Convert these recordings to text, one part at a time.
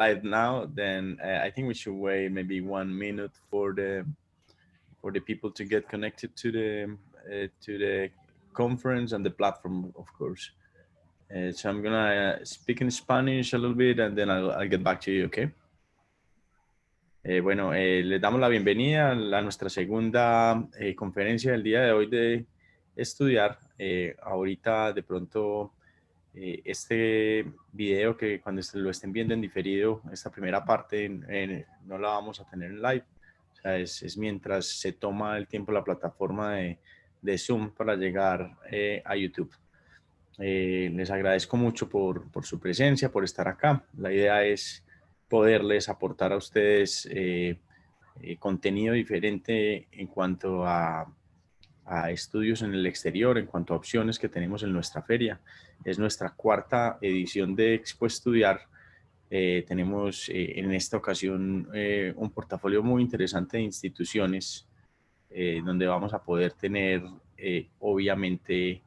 live now, then I think we should wait maybe 1 minute for the people to get connected to the conference and the platform, of course. So I'm gonna speak in Spanish a little bit, and then I'll get back to you, okay? Bueno, les damos la bienvenida a nuestra segunda conferencia del día de hoy de estudiar. Ahorita de pronto este video que cuando lo estén viendo en diferido, esta primera parte no la vamos a tener en live. O sea, es mientras se toma el tiempo la plataforma de Zoom para llegar a YouTube. Les agradezco mucho por su presencia, por estar acá. La idea es poderles aportar a ustedes contenido diferente en cuanto a estudios en el exterior, en cuanto a opciones que tenemos en nuestra feria. Es nuestra cuarta edición de Expo Estudiar. Tenemos en esta ocasión un portafolio muy interesante de instituciones donde vamos a poder tener obviamente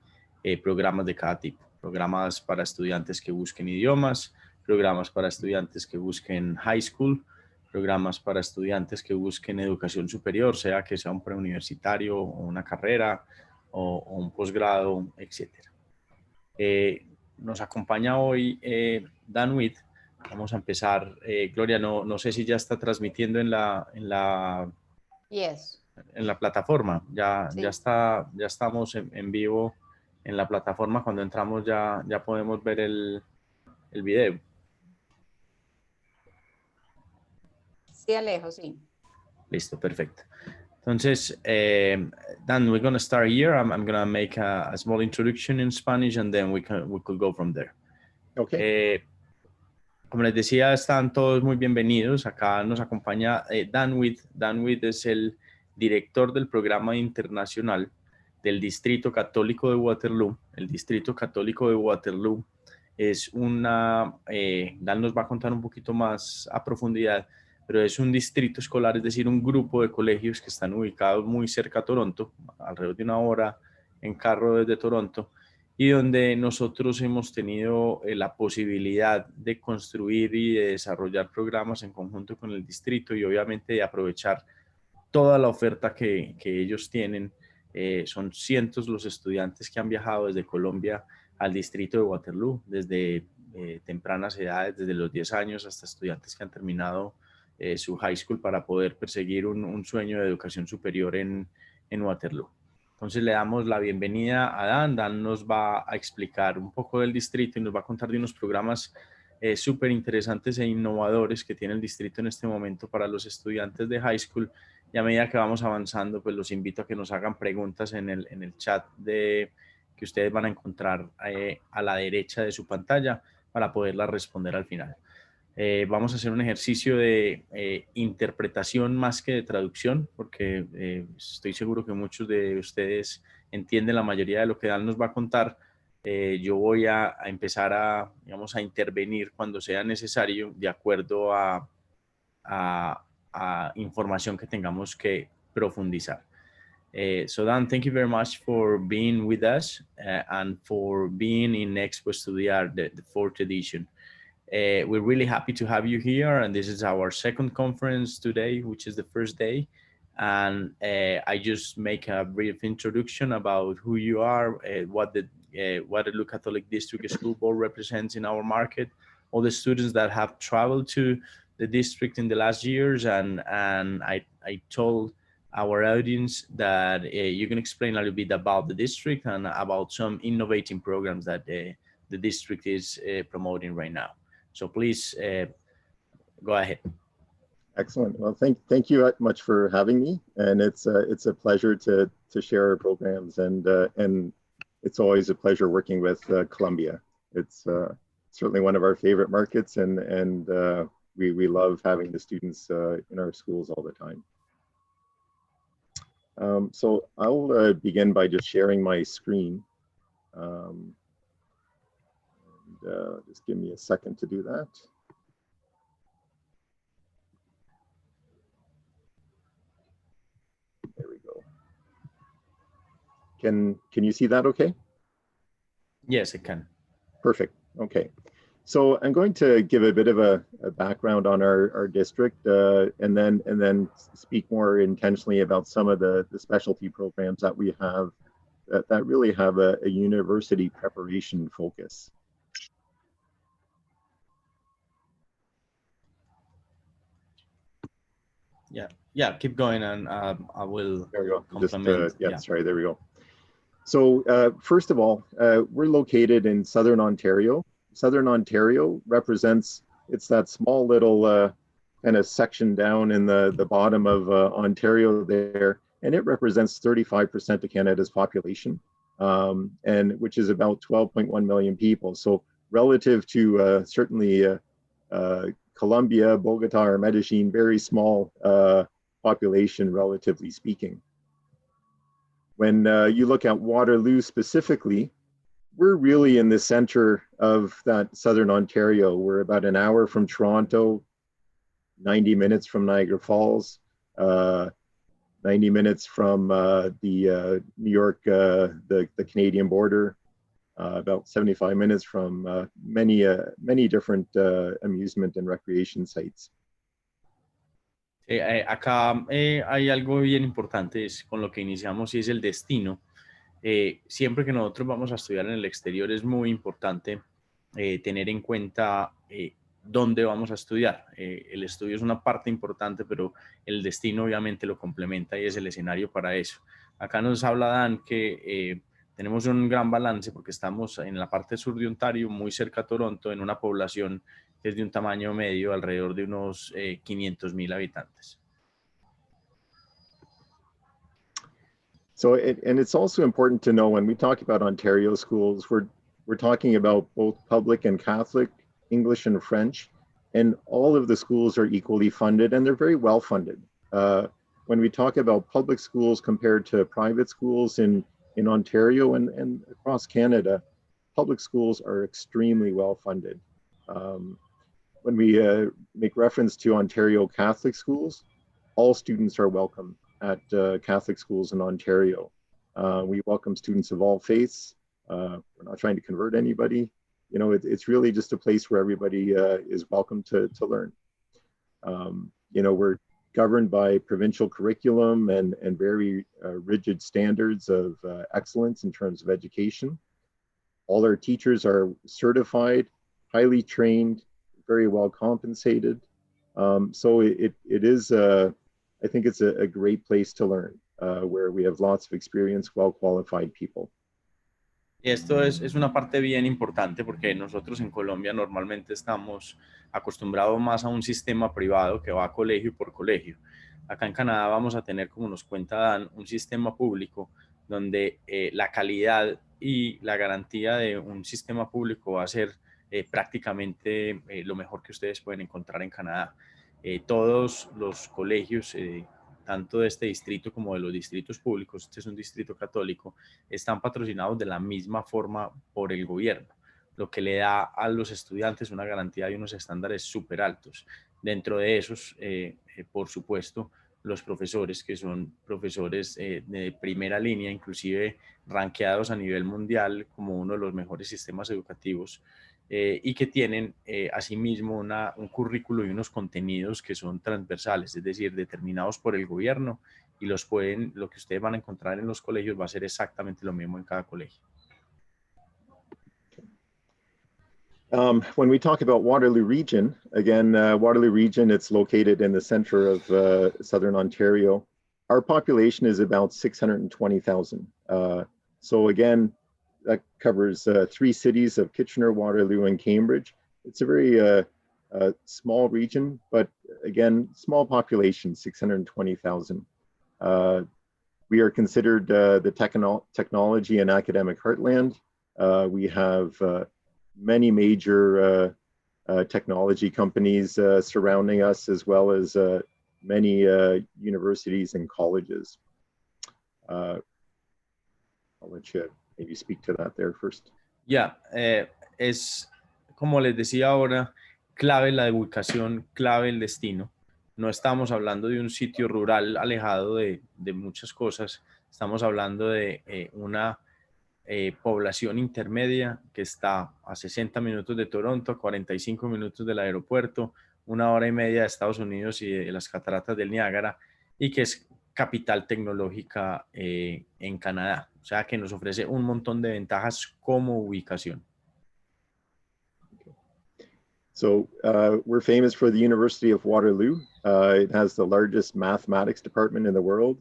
programas de cada tipo. Programas para estudiantes que busquen idiomas, programas para estudiantes que busquen high school, programas para estudiantes que busquen educación superior, sea que sea un preuniversitario o una carrera o un posgrado, etc. Nos acompaña hoy Dan Witt. Vamos a empezar. Gloria, no sé si ya está transmitiendo en la Yes. en la plataforma. Sí. Ya estamos en vivo en la plataforma. Cuando entramos ya podemos ver el video. Sí, Alejo, sí. Listo, perfecto. Entonces, Dan, we're going to start here. I'm going to make a small introduction in Spanish and then we could go from there. Okay. Como les decía, están todos muy bienvenidos. Acá nos acompaña Dan Witt. Dan Witt es el director del programa internacional del Distrito Católico de Waterloo. El Distrito Católico de Waterloo es Dan nos va a contar un poquito más a profundidad, pero es un distrito escolar, es decir, un grupo de colegios que están ubicados muy cerca a Toronto, alrededor de 1 hora en carro desde Toronto, y donde nosotros hemos tenido la posibilidad de construir y de desarrollar programas en conjunto con el distrito y obviamente de aprovechar toda la oferta que ellos tienen. Son cientos los estudiantes que han viajado desde Colombia al distrito de Waterloo, desde tempranas edades, desde los 10 años hasta estudiantes que han terminado su high school para poder perseguir un sueño de educación superior en Waterloo. Entonces le damos la bienvenida a Dan. Dan nos va a explicar un poco del distrito y nos va a contar de unos programas súper interesantes e innovadores que tiene el distrito en este momento para los estudiantes de high school. Y a medida que vamos avanzando, pues los invito a que nos hagan preguntas en el chat que ustedes van a encontrar a la derecha de su pantalla para poderlas responder al final. Vamos a hacer un ejercicio de interpretación más que de traducción, porque estoy seguro que muchos de ustedes entienden la mayoría de lo que Dan nos va a contar. Yo voy a empezar a intervenir cuando sea necesario de acuerdo a información que tengamos que profundizar. So Dan, thank you very much for being with us and for being in Expo Estudiar, the 4th edition. We're really happy to have you here, and this is our second conference today, which is the first day. And I just make a brief introduction about who you are, what the Waterloo Catholic District School Board represents in our market, all the students that have traveled to the district in the last years, and I told our audience that you can explain a little bit about the district and about some innovating programs that the district is promoting right now. So please go ahead. Excellent. Well, thank you much for having me, and it's a pleasure to share our programs, and it's always a pleasure working with Columbia. It's certainly one of our favorite markets, and we love having the students in our schools all the time. So I'll begin by just sharing my screen. Just give me a second to do that. There we go. Can you see that okay? Yes, I can. Perfect. Okay. So I'm going to give a bit of a background on our district and then speak more intentionally about some of the specialty programs that we have that really have a university preparation focus. Yeah, keep going, and I will there we go. complement. Yeah, sorry, there we go. So first of all, we're located in Southern Ontario. Southern Ontario represents, it's that small little kind of section down in the bottom of Ontario there, and it represents 35% of Canada's population, and which is about 12.1 million people. So relative to certainly Colombia, Bogota, or Medellin, very small population, relatively speaking. When you look at Waterloo specifically, we're really in the center of that Southern Ontario. We're about an hour from Toronto, 90 minutes from Niagara Falls, 90 minutes from the New York, the Canadian border, about 75 minutes from many different amusement and recreation sites. Acá hay algo bien importante con lo que iniciamos, y es el destino. Siempre que nosotros vamos a estudiar en el exterior es muy importante tener en cuenta dónde vamos a estudiar. El estudio es una parte importante, pero el destino obviamente lo complementa y es el escenario para eso. Acá nos habla Dan que tenemos un gran balance porque estamos en la parte sur de Ontario, muy cerca a Toronto, en una población que es de un tamaño medio, alrededor de unos 500,000 habitantes. So, and it's also important to know when we talk about Ontario schools, we're talking about both public and Catholic, English and French, and all of the schools are equally funded and they're very well funded. When we talk about public schools compared to private schools in Ontario and across Canada, public schools are extremely well funded. When we make reference to Ontario Catholic schools, all students are welcome at Catholic schools in Ontario. We welcome students of all faiths. We're not trying to convert anybody. You know, it's really just a place where everybody is welcome to learn. You know, we're governed by provincial curriculum and very rigid standards of excellence in terms of education. All our teachers are certified, highly trained, very well compensated. So it is, I think it's a great place to learn, where we have lots of experienced, well-qualified people. Y esto es una parte bien importante porque nosotros en Colombia normalmente estamos acostumbrados más a un sistema privado que va colegio por colegio. Acá en Canadá vamos a tener, como nos cuenta Dan, un sistema público donde la calidad y la garantía de un sistema público va a ser prácticamente lo mejor que ustedes pueden encontrar en Canadá. Todos los colegios, tanto de este distrito como de los distritos públicos, este es un distrito católico, están patrocinados de la misma forma por el gobierno, lo que le da a los estudiantes una garantía y unos estándares súper altos. Dentro de esos, por supuesto, los profesores, que son profesores de primera línea, inclusive rankeados a nivel mundial como uno de los mejores sistemas educativos, y que tienen asimismo un currículo y unos contenidos que son transversales, es decir, determinados por el gobierno, y lo que ustedes van a encontrar en los colegios va a ser exactamente lo mismo en cada colegio. When we talk about Waterloo region, again, Waterloo region, it's located in the center of Southern Ontario. Our population is about 620,000. So again, that covers 3 cities of Kitchener, Waterloo, and Cambridge. It's a very small region, but again, small population, 620,000. We are considered the technology and academic heartland. We have many major technology companies surrounding us, as well as many universities and colleges. I'll let you maybe speak to that there first. Ya, es como les decía ahora, clave la ubicación, clave el destino. No estamos hablando de un sitio rural alejado de muchas cosas, estamos hablando de una población intermedia que está a 60 minutos de Toronto, a 45 minutos del aeropuerto, 1 hora y media de Estados Unidos y de las cataratas del Niágara, y que es capital tecnológica en Canadá. O sea que nos ofrece un montón de ventajas como ubicación. So we're famous for the University of Waterloo. It has the largest mathematics department in the world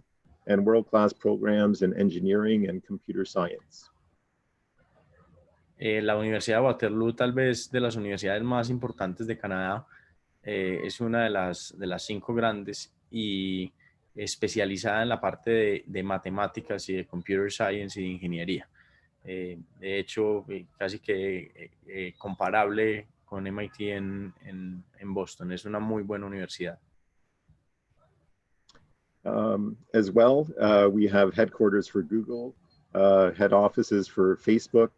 and world-class programs in engineering and computer science. La Universidad de Waterloo, tal vez de las universidades más importantes de Canadá, es una de las 5 grandes y especializada en la parte de matemáticas y de computer science y de ingeniería. De hecho, casi que comparable con MIT en Boston. Es una muy buena universidad. As well, we have headquarters for Google, head offices for Facebook,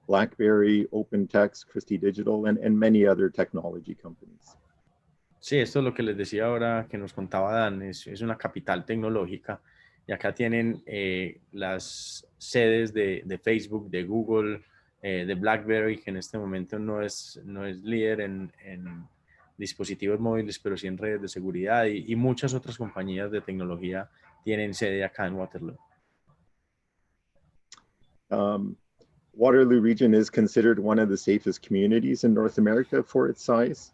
BlackBerry, OpenText, Christie Digital, and many other technology companies. Sí, esto es lo que les decía ahora que nos contaba Dan, es una capital tecnológica y acá tienen las sedes de Facebook, de Google, de BlackBerry, que en este momento no es líder en dispositivos móviles, pero sí en redes de seguridad y muchas otras compañías de tecnología tienen sede acá en Waterloo. Waterloo region is considered one of the safest communities in North America for its size.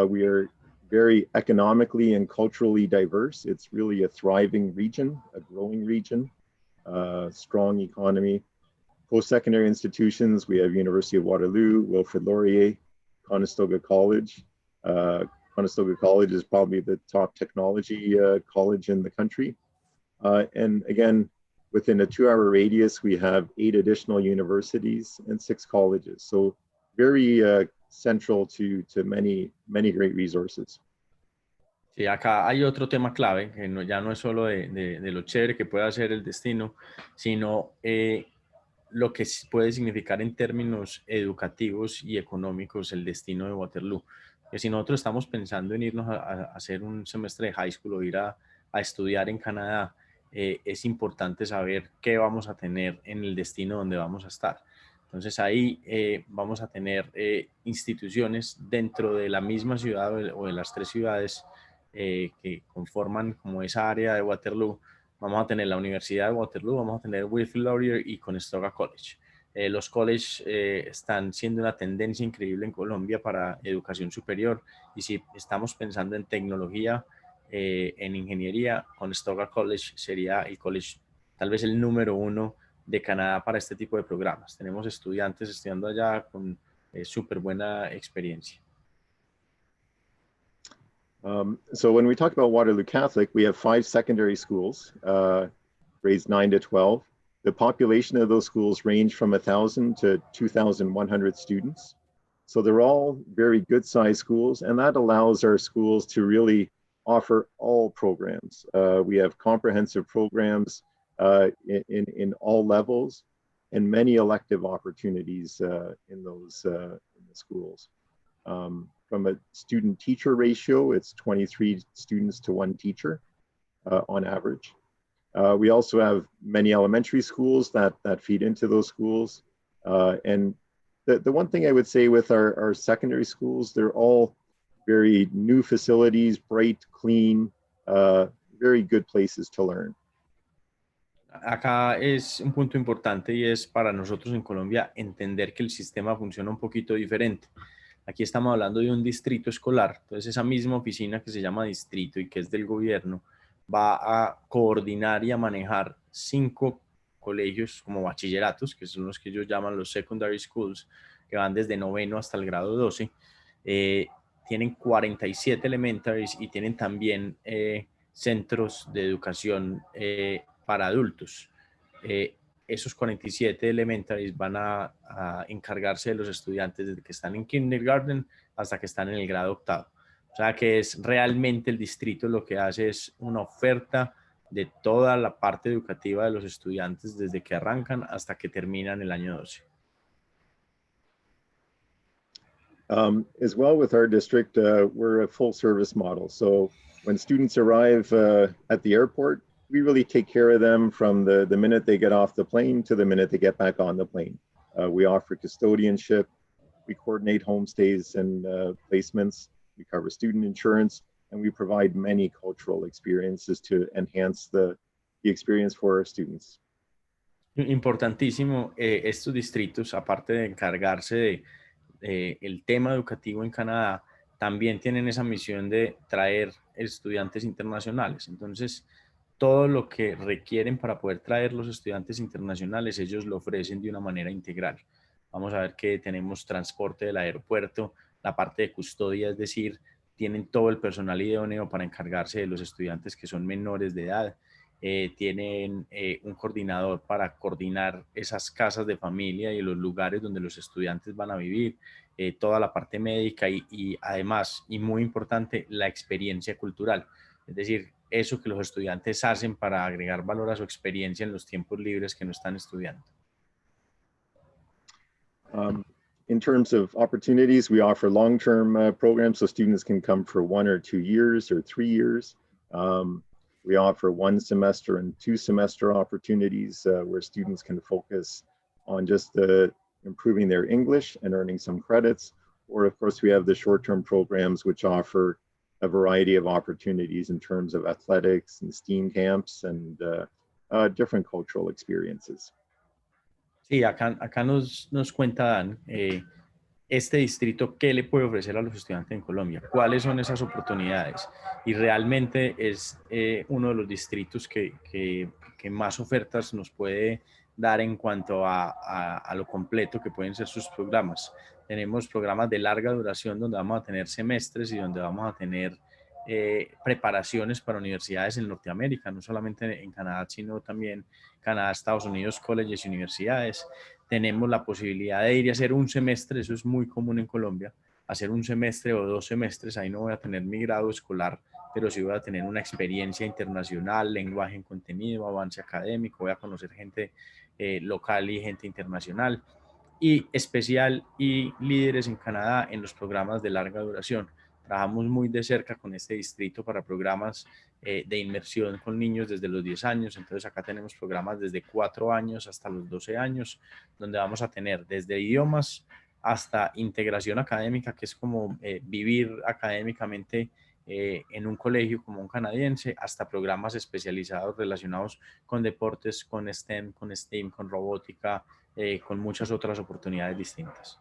We are very economically and culturally diverse. It's really a thriving region, a growing region, strong economy. Post-secondary institutions, we have University of Waterloo, Wilfrid Laurier, Conestoga College. Conestoga College is probably the top technology college in the country. And again, within a 2-hour radius, we have 8 additional universities and 6 colleges. So very central to many great resources. Sí, acá hay otro tema clave, que ya no es solo de lo chévere que pueda ser el destino, sino lo que puede significar en términos educativos y económicos el destino de Waterloo. Que si nosotros estamos pensando en irnos a hacer un semestre de high school o ir a estudiar en Canadá, es importante saber qué vamos a tener en el destino donde vamos a estar. Entonces ahí vamos a tener instituciones dentro de la misma ciudad o de las 3 ciudades que conforman como esa área de Waterloo. Vamos a tener la Universidad de Waterloo, vamos a tener Wilfrid Laurier y Conestoga College. Los colleges están siendo una tendencia increíble en Colombia para educación superior y si estamos pensando en tecnología, en ingeniería, Conestoga College sería el college tal vez el número 1 de Canadá para este tipo de programas. Tenemos estudiantes estudiando allá con súper buena experiencia. So when we talk about Waterloo Catholic, we have 5 secondary schools, grades 9 to 12. The population of those schools range from 1,000 to 2,100 students. So they're all very good sized schools, and that allows our schools to really offer all programs. We have comprehensive programs in all levels and many elective opportunities in the schools. From a student-teacher ratio, it's 23 students to 1 teacher on average. We also have many elementary schools that feed into those schools. And the one thing I would say with our secondary schools, they're all very new facilities, bright, clean, very good places to learn. Acá es un punto importante y es para nosotros en Colombia entender que el sistema funciona un poquito diferente. Aquí estamos hablando de un distrito escolar, entonces esa misma oficina que se llama distrito y que es del gobierno va a coordinar y a manejar 5 colegios como bachilleratos, que son los que ellos llaman los secondary schools, que van desde 9º hasta el grado 12. Tienen 47 elementaries y tienen también centros de educación para adultos. Esos 47 elementaries van a encargarse de los estudiantes desde que están en kindergarten hasta que están en el grado 8º. O sea que es realmente el distrito lo que hace es una oferta de toda la parte educativa de los estudiantes desde que arrancan hasta que terminan el año 12. As well with our district, we're a full service model. So when students arrive at the airport, we really take care of them from the minute they get off the plane to the minute they get back on the plane. We offer custodianship, we coordinate homestays and placements, we cover student insurance, and we provide many cultural experiences to enhance the experience for our students. Importantísimo, estos distritos, aparte de encargarse de el tema educativo en Canadá, también tienen esa misión de traer estudiantes internacionales. Entonces, todo lo que requieren para poder traer los estudiantes internacionales, ellos lo ofrecen de una manera integral. Vamos a ver que tenemos transporte del aeropuerto, la parte de custodia, es decir, tienen todo el personal idóneo para encargarse de los estudiantes que son menores de edad. Tienen un coordinador para coordinar esas casas de familia y los lugares donde los estudiantes van a vivir, toda la parte médica y además, y muy importante, la experiencia cultural. Es decir, eso que los estudiantes hacen para agregar valor a su experiencia en los tiempos libres que no están estudiando. In terms of opportunities, we offer long-term programs so students can come for 1 or 2 years or 3 years. We offer 1 semester and 2 semester opportunities where students can focus on just improving their English and earning some credits. Or of course, we have the short-term programs which offer a variety of opportunities in terms of athletics and STEAM camps and different cultural experiences. Sí, acá nos cuenta Dan, este distrito, ¿qué le puede ofrecer a los estudiantes en Colombia? ¿Cuáles son esas oportunidades? Y realmente es uno de los distritos que más ofertas nos puede dar en cuanto a lo completo que pueden ser sus programas. Tenemos programas de larga duración donde vamos a tener semestres y donde vamos a tener preparaciones para universidades en Norteamérica, no solamente en Canadá, sino también Canadá, Estados Unidos, colleges y universidades. Tenemos la posibilidad de ir a hacer un semestre, eso es muy común en Colombia, hacer un semestre o 2 semestres, ahí no voy a tener mi grado escolar, pero sí voy a tener una experiencia internacional, lenguaje en contenido, avance académico, voy a conocer gente local y gente internacional, y especial y líderes en Canadá en los programas de larga duración. Trabajamos muy de cerca con este distrito para programas de inmersión con niños desde los 10 años. Entonces acá tenemos programas desde 4 años hasta los 12 años, donde vamos a tener desde idiomas hasta integración académica, que es como vivir académicamente en un colegio como un canadiense, hasta programas especializados relacionados con deportes, con STEM, con STEAM, con robótica, con muchas otras oportunidades distintas.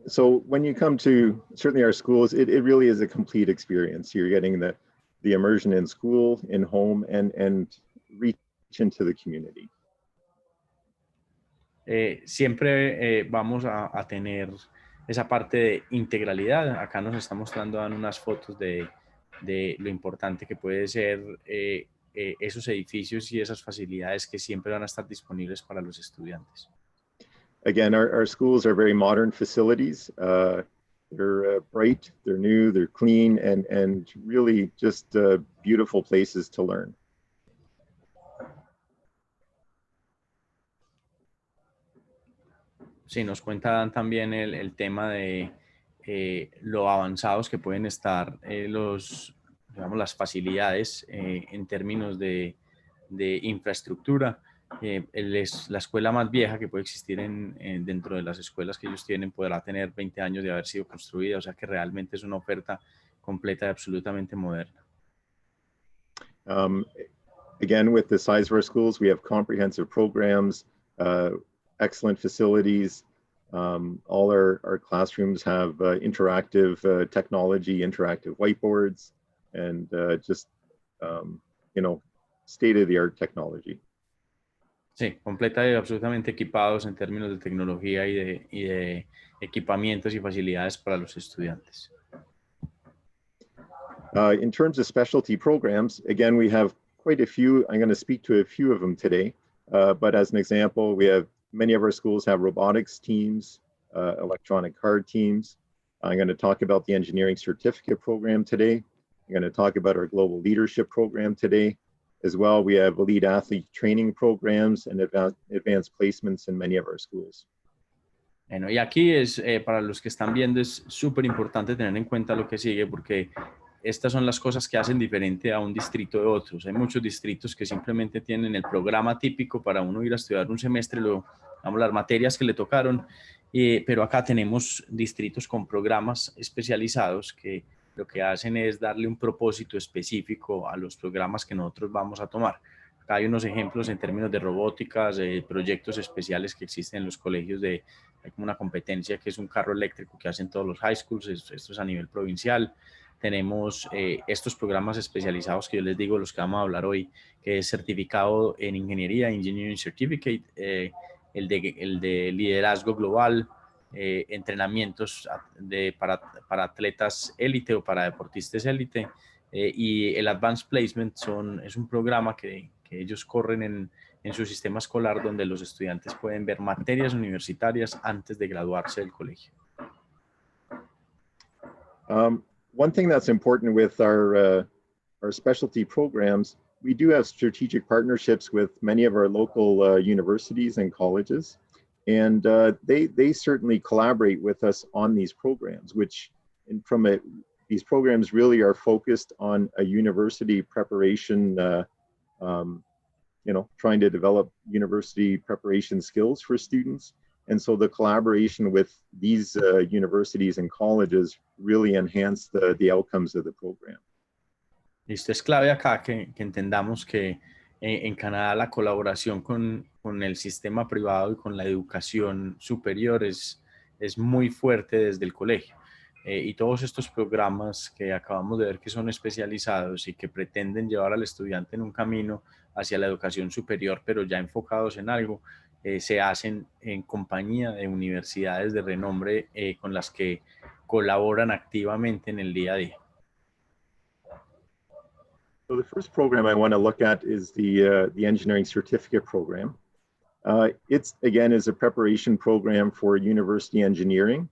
So when you come to certainly our schools, it really is a complete experience. You're getting the immersion in school, in home, and reach into the community. Siempre vamos a tener esa parte de integralidad. Acá nos está mostrando unas fotos de lo importante que puede ser esos edificios y esas facilidades que siempre van a estar disponibles para los estudiantes. Again, our schools are very modern facilities. They're bright, they're new, they're clean, and really just beautiful places to learn. Sí, nos cuenta Dan también el tema de lo avanzados que pueden estar digamos, las facilidades en términos de infraestructura. Es la escuela más vieja que puede existir dentro de las escuelas que ellos tienen, podrá tener 20 años de haber sido construida, o sea que realmente es una oferta completa y absolutamente moderna. Again, with the size of our schools, we have comprehensive programs, excellent facilities. All our classrooms have interactive technology, interactive whiteboards, and just, state-of-the-art technology. Sí, completa y absolutamente equipados en términos de tecnología y de equipamientos y facilidades para los estudiantes. In terms of specialty programs, again, we have quite a few. I'm going to speak to a few of them today, but as an example, we have many of our schools have robotics teams, electronic card teams. I'm going to talk about the engineering certificate program today. I'm going to talk about our global leadership program today. As well, we have elite athlete training programs and advanced placements in many of our schools. Bueno, y aquí para los que están viendo es súper importante tener en cuenta lo que sigue porque estas son las cosas que hacen diferente a un distrito de otros. Hay muchos distritos que simplemente tienen el programa típico para uno ir a estudiar un semestre, digamos, las materias que le tocaron, pero acá tenemos distritos con programas especializados que lo que hacen es darle un propósito específico a los programas que nosotros vamos a tomar. Acá hay unos ejemplos en términos de robóticas, proyectos especiales que existen en los colegios hay como una competencia que es un carro eléctrico que hacen todos los high schools, esto es a nivel provincial. Tenemos estos programas especializados que yo les digo, los que vamos a hablar hoy, que es certificado en ingeniería, Engineering Certificate, el de liderazgo global, entrenamientos para atletas élite o para deportistas élite, y el Advanced Placement es un programa que ellos corren en su sistema escolar donde los estudiantes pueden ver materias universitarias antes de graduarse del colegio. One thing that's important with our specialty programs, we do have strategic partnerships with many of our local universities and colleges, and they certainly collaborate with us on these programs, which these programs really are focused on a university preparation, trying to develop university preparation skills for students. And so the collaboration with these universities and colleges really enhance the outcomes of the program. Esto es clave acá que entendamos que en Canadá la colaboración con el sistema privado y con la educación superior es muy fuerte desde el colegio. Y todos estos programas que acabamos de ver que son especializados y que pretenden llevar al estudiante en un camino hacia la educación superior, pero ya enfocados en algo, se hacen en compañía de universidades de renombre con las que colaboran activamente en el día a día. So the first program I want to look at is the Engineering Certificate Program. It's, again, is a preparation program for university engineering.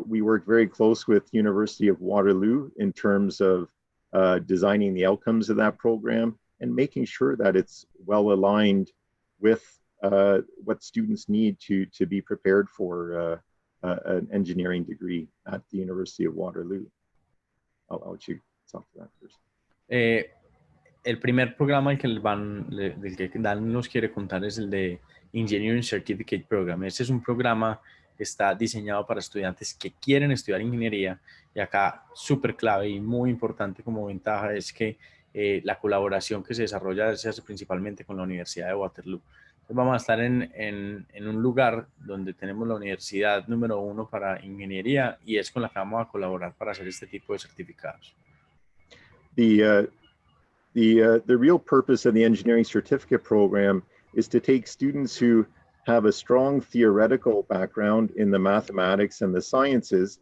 We work very close with University of Waterloo in terms of designing the outcomes of that program and making sure that it's well aligned with what students need to be prepared for an engineering degree at the University of Waterloo. I'll let you talk to that first. El primer programa del que Dan nos quiere contar es el de Engineering Certificate Program. Este es un programa que está diseñado para estudiantes que quieren estudiar ingeniería, y acá súper clave y muy importante como ventaja es que la colaboración que se desarrolla se hace principalmente con la Universidad de Waterloo. Entonces vamos a estar en un lugar donde tenemos la universidad número 1 para ingeniería y es con la que vamos a colaborar para hacer este tipo de certificados. The real purpose of the Engineering Certificate Program is to take students who have a strong theoretical background in the mathematics and the sciences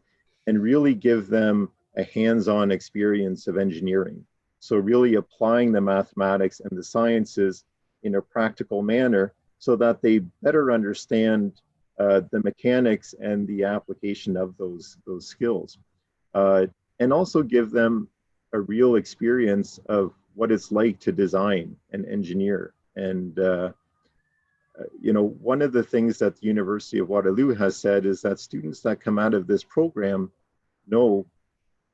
and really give them a hands-on experience of engineering. So really applying the mathematics and the sciences in a practical manner so that they better understand the mechanics and the application of those skills. And also give them a real experience of what it's like to design and engineer. And one of the things that the University of Waterloo has said is that students that come out of this program know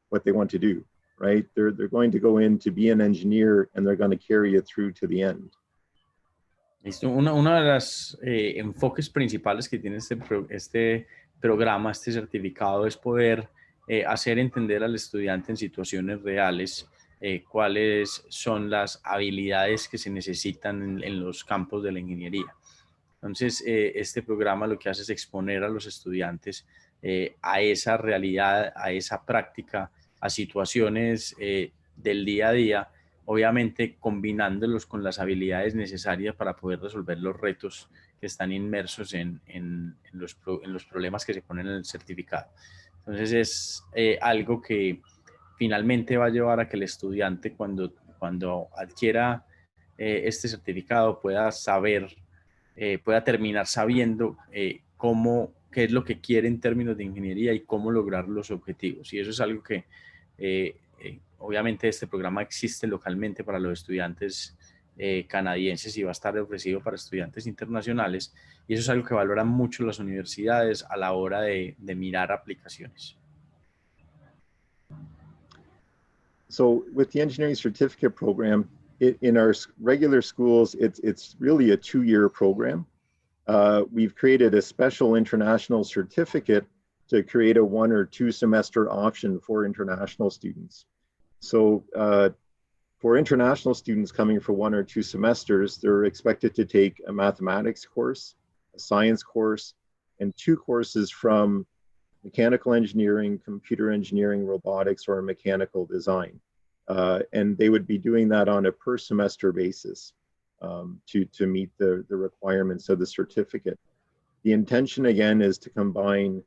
what they want to do, right? They're going to go in to be an engineer and they're going to carry it through to the end. Una de las enfoques principales que tiene este programa, este certificado, es poder hacer entender al estudiante en situaciones reales cuáles son las habilidades que se necesitan en los campos de la ingeniería. Entonces, este programa lo que hace es exponer a los estudiantes a esa realidad, a esa práctica, a situaciones del día a día, obviamente combinándolos con las habilidades necesarias para poder resolver los retos que están inmersos en los problemas que se ponen en el certificado. Entonces, es algo que finalmente va a llevar a que el estudiante cuando adquiera este certificado pueda terminar sabiendo qué es lo que quiere en términos de ingeniería y cómo lograr los objetivos. Y eso es algo que obviamente este programa existe localmente para los estudiantes canadienses y va a estar ofrecido para estudiantes internacionales, y eso es algo que valoran mucho las universidades a la hora de mirar aplicaciones. So with the engineering certificate program, in our regular schools, it's really a 2-year program. We've created a special international certificate to create a 1 or 2 semester option for international students. So for international students coming for 1 or 2 semesters, they're expected to take a mathematics course, a science course, and 2 courses from mechanical engineering, computer engineering, robotics, or mechanical design. And they would be doing that on a per semester basis to meet the requirements of the certificate. The intention, again, is to combine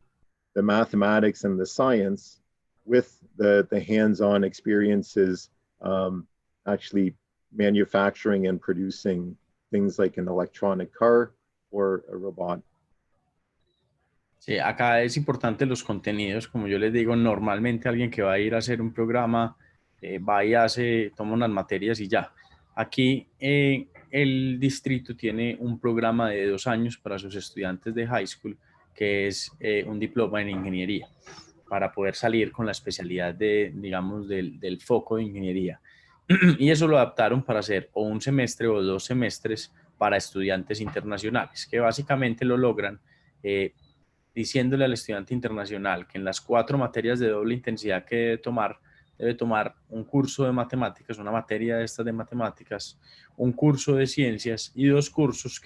the mathematics and the science with the hands-on experiences actually manufacturing and producing things like an electronic car or a robot. Sí, acá es importante los contenidos, como yo les digo, normalmente alguien que va a ir a hacer un programa va y toma unas materias y ya. Aquí el distrito tiene un programa de 2 años para sus estudiantes de high school, que es un diploma en ingeniería, para poder salir con la especialidad digamos, del foco de ingeniería. Y eso lo adaptaron para hacer o un semestre o 2 semestres para estudiantes internacionales, que básicamente lo logran diciéndole al estudiante internacional que en las 4 materias de doble intensidad que debe tomar un curso de matemáticas, una materia de estas de matemáticas, un curso de ciencias y 2 cursos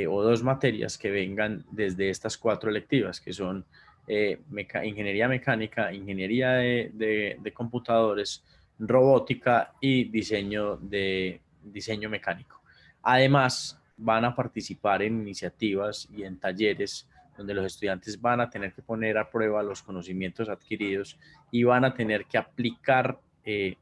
o 2 materias que vengan desde estas 4 electivas, que son ingeniería mecánica, ingeniería de computadores, robótica y diseño mecánico. Además, van a participar en iniciativas y en talleres donde los estudiantes van a tener que poner a prueba los conocimientos adquiridos y van a tener que aplicar en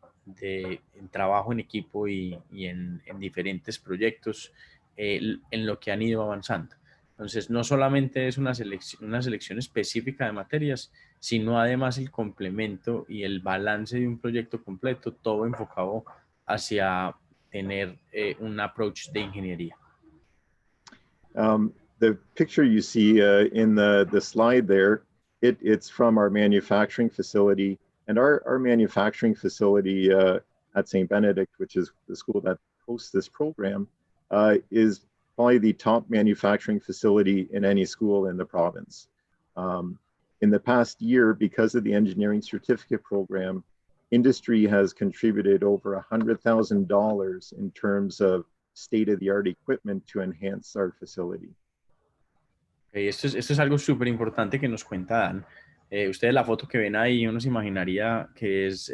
trabajo en equipo y en diferentes proyectos en lo que han ido avanzando. Entonces, no solamente es una selección específica de materias, sino además el complemento y el balance de un proyecto completo, todo enfocado hacia tener un approach de ingeniería. The picture you see in the slide there, it's from our manufacturing facility. And our manufacturing facility at St. Benedict, which is the school that hosts this program, is probably the top manufacturing facility in any school in the province. In the past year, because of the engineering certificate program, industry has contributed over $100,000 in terms of state-of-the-art equipment to enhance our facility. Esto es algo súper importante que nos cuenta Dan. Ustedes la foto que ven ahí, uno se imaginaría que es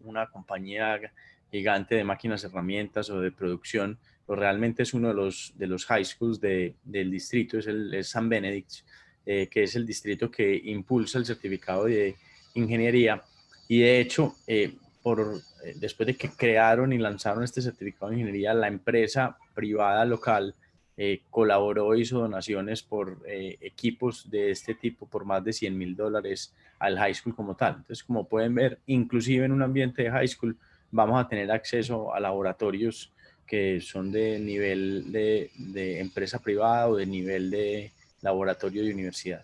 una compañía gigante de máquinas, herramientas o de producción, pero realmente es uno de los high schools del distrito, es St. Benedict, que es el distrito que impulsa el certificado de ingeniería. Y de hecho, después de que crearon y lanzaron este certificado de ingeniería, la empresa privada local colaboró, hizo donaciones por equipos de este tipo por más de $100,000 al high school como tal. Entonces, como pueden ver, inclusive en un ambiente de high school vamos a tener acceso a laboratorios que son de nivel de empresa privada o de nivel de laboratorio de universidad.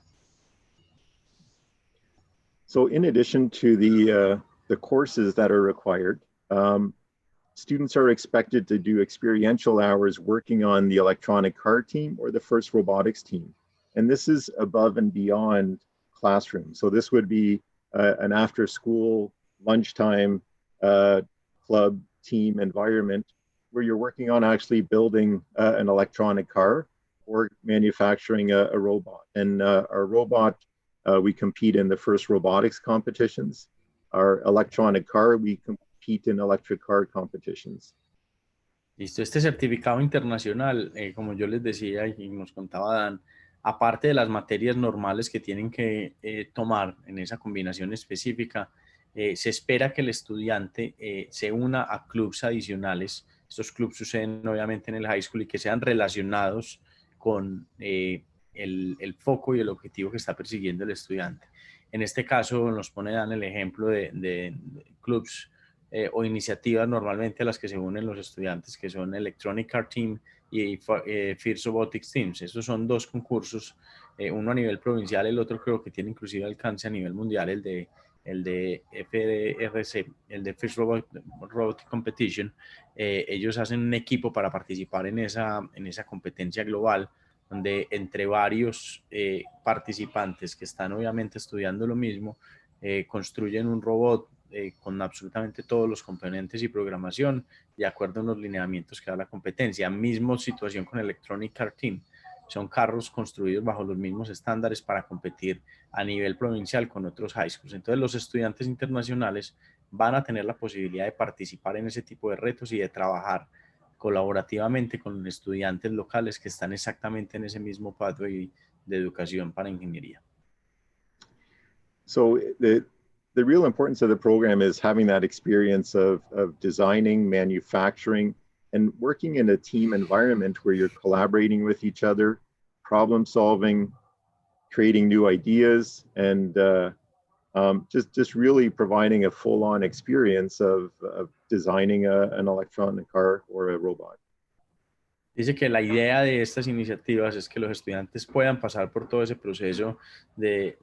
So in addition to the courses that are required, students are expected to do experiential hours working on the electronic car team or the FIRST robotics team. And this is above and beyond classroom. So this would be an after school, lunchtime club team environment where you're working on actually building an electronic car or manufacturing a robot. And our robot, we compete in the FIRST robotics competitions. Our electronic car, we compete in electric car competitions. Listo, este certificado internacional, como yo les decía y nos contaba Dan, aparte de las materias normales que tienen que tomar en esa combinación específica, se espera que el estudiante se una a clubs adicionales. Estos clubs suceden obviamente en el high school y que sean relacionados con el foco y el objetivo que está persiguiendo el estudiante. En este caso nos pone Dan el ejemplo de clubs o iniciativas normalmente a las que se unen los estudiantes, que son Electronic Car Team y FIRST Robotics Teams. Estos son 2 concursos, uno a nivel provincial, el otro creo que tiene inclusive alcance a nivel mundial, el de el de FRC, el de Fish Robotic Competition, ellos hacen un equipo para participar en esa competencia global, donde entre varios participantes que están obviamente estudiando lo mismo, construyen un robot con absolutamente todos los componentes y programación de acuerdo a los lineamientos que da la competencia. Mismo situación con Electronic Car Team. Son carros construidos bajo los mismos estándares para competir a nivel provincial con otros high schools. Entonces los estudiantes internacionales van a tener la posibilidad de participar en ese tipo de retos y de trabajar colaborativamente con estudiantes locales que están exactamente en ese mismo pathway de educación para ingeniería. So the real importance of the program is having that experience of designing, manufacturing, and working in a team environment where you're collaborating with each other, problem solving, creating new ideas, and just really providing a full-on experience of designing an electronic car or a robot. Dice que la idea de estas iniciativas es que los estudiantes puedan pasar por todo ese proceso de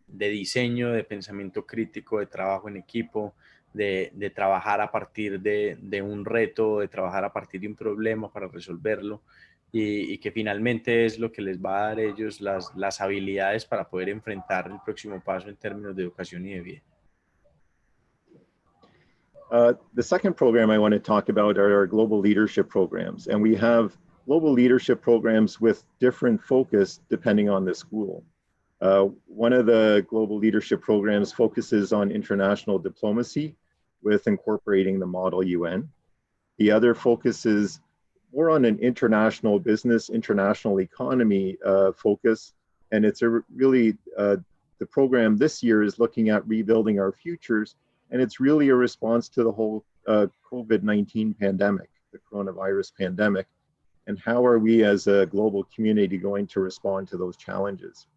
diseño, de pensamiento crítico, de trabajo en equipo, de trabajar a partir de un reto, de trabajar a partir de un problema para resolverlo, y que finalmente es lo que les va a dar a ellos las habilidades para poder enfrentar el próximo paso en términos de educación y de vida. The second program I want to talk about are our global leadership programs. And we have global leadership programs with different focus depending on the school. One of the global leadership programs focuses on international diplomacy with incorporating the Model UN. The other focuses more on an international business, international economy focus. And it's really, the program this year is looking at rebuilding our futures. And it's really a response to the whole COVID-19 pandemic, the coronavirus pandemic, and how are we as a global community going to respond to those challenges?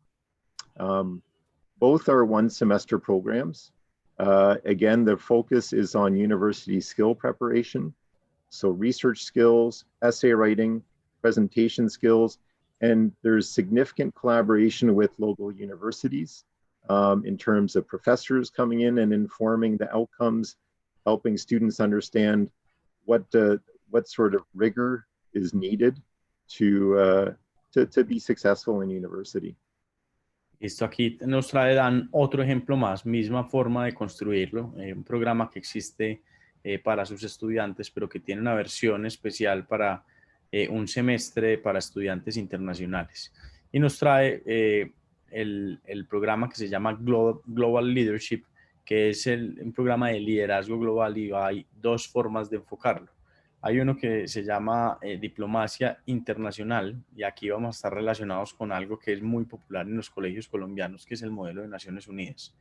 Both are one-semester programs. Again, the focus is on university skill preparation, so research skills, essay writing, presentation skills, and there's significant collaboration with local universities. In terms of professors coming in and informing the outcomes, helping students understand what sort of rigor is needed to be successful in university. Esto aquí nos trae Dan otro ejemplo más, misma forma de construirlo, un programa que existe para sus estudiantes, pero que tiene una versión especial para un semestre para estudiantes internacionales. Y nos trae el programa que se llama Global Leadership, que es un programa de liderazgo global, y hay dos formas de enfocarlo. Hay uno que se llama diplomacia internacional, y aquí vamos a estar relacionados con algo que es muy popular en los colegios colombianos, que es el modelo de Naciones Unidas.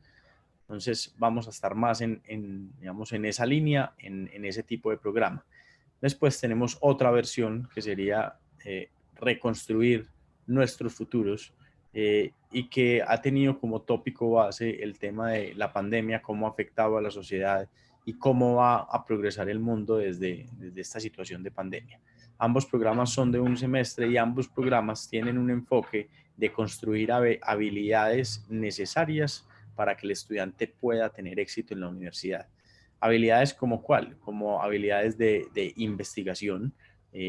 Entonces vamos a estar más digamos, en esa línea, en ese tipo de programa. Después tenemos otra versión que sería reconstruir nuestros futuros, y que ha tenido como tópico base el tema de la pandemia, cómo ha afectado a la sociedad y cómo va a progresar el mundo desde esta situación de pandemia. Ambos programas son de un semestre y ambos programas tienen un enfoque de construir habilidades necesarias para que el estudiante pueda tener éxito en la universidad. Habilidades como ¿cuál? Como habilidades de investigación.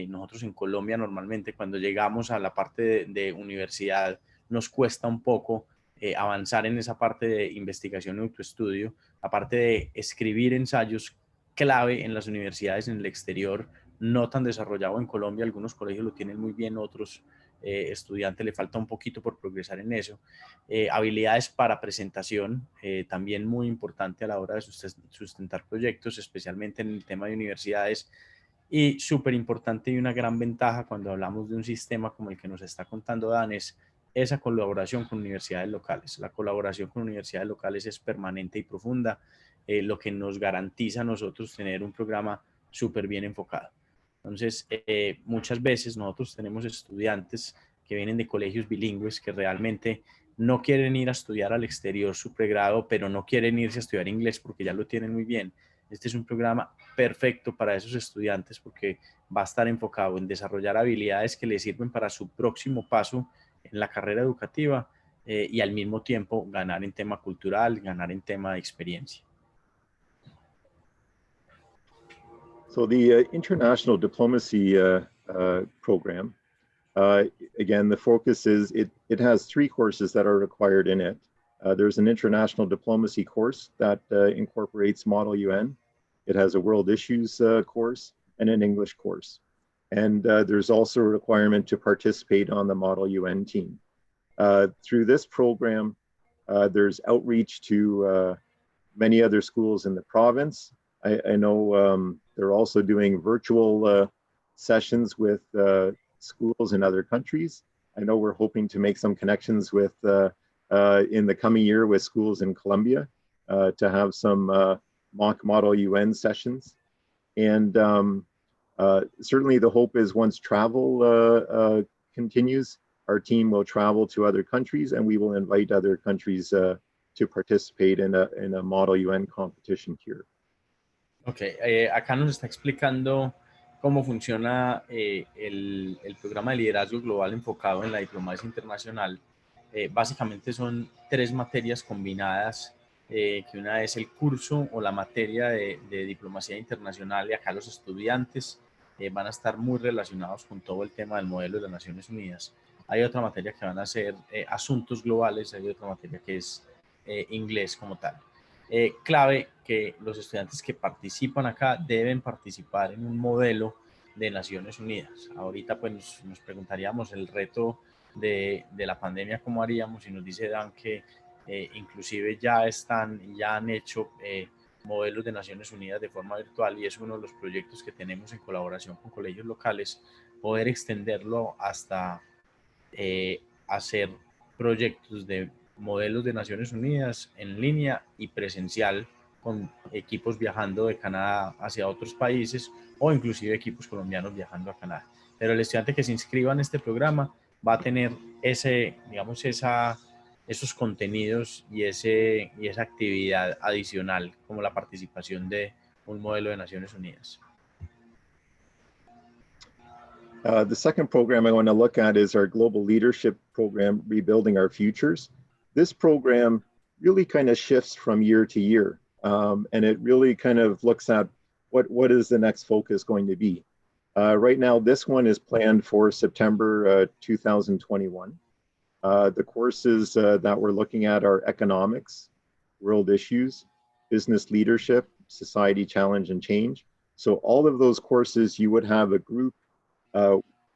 Nosotros en Colombia normalmente cuando llegamos a la parte de universidad nos cuesta un poco avanzar en esa parte de investigación y autoestudio, aparte de escribir ensayos clave en las universidades en el exterior, no tan desarrollado en Colombia. Algunos colegios lo tienen muy bien, otros estudiantes le falta un poquito por progresar en eso. Habilidades para presentación, también muy importante a la hora de sustentar proyectos, especialmente en el tema de universidades. Y súper importante y una gran ventaja cuando hablamos de un sistema como el que nos está contando Dan es esa colaboración con universidades locales. La colaboración con universidades locales es permanente y profunda, lo que nos garantiza a nosotros tener un programa súper bien enfocado. Entonces, muchas veces nosotros tenemos estudiantes que vienen de colegios bilingües que realmente no quieren ir a estudiar al exterior su pregrado, pero no quieren irse a estudiar inglés porque ya lo tienen muy bien. Este es un programa perfecto para esos estudiantes porque va a estar enfocado en desarrollar habilidades que les sirven para su próximo paso en la carrera educativa, y al mismo tiempo ganar en tema cultural, ganar en tema de experiencia. So the international diplomacy program, again, the focus is it has 3 courses that are required in it. There's an international diplomacy course that incorporates Model UN. It has a world issues course and an English course. And there's also a requirement to participate on the Model UN team. Through this program, there's outreach to many other schools in the province. I know they're also doing virtual sessions with schools in other countries. I know we're hoping to make some connections with in the coming year with schools in Colombia to have some mock Model UN sessions. And certainly the hope is once travel continues, our team will travel to other countries and we will invite other countries to participate in a Model UN competition here. Ok, acá nos está explicando cómo funciona el programa de liderazgo global enfocado en la diplomacia internacional. Básicamente son 3 materias combinadas, que una es el curso o la materia de diplomacia internacional, y acá los estudiantes van a estar muy relacionados con todo el tema del modelo de las Naciones Unidas. Hay otra materia que van a ser asuntos globales, hay otra materia que es inglés como tal. Clave que los estudiantes que participan acá deben participar en un modelo de Naciones Unidas. Ahorita pues nos preguntaríamos el reto de la pandemia, cómo haríamos, y nos dice Dan que inclusive ya han hecho modelos de Naciones Unidas de forma virtual, y es uno de los proyectos que tenemos en colaboración con colegios locales, poder extenderlo hasta hacer proyectos de modelos de Naciones Unidas en línea y presencial, con equipos viajando de Canadá hacia otros países o inclusive equipos colombianos viajando a Canadá. Pero el estudiante que se inscriba en este programa va a tener esos contenidos y esa actividad adicional, como la participación de un modelo de Naciones Unidas. The second program I want to look at is our global leadership program, Rebuilding Our Futures. This program really kind of shifts from year to year, and it really kind of looks at what is the next focus going to be. Right now, this one is planned for September 2021. The courses that we're looking at are economics, world issues, business leadership, society challenge and change. So all of those courses, you would have a group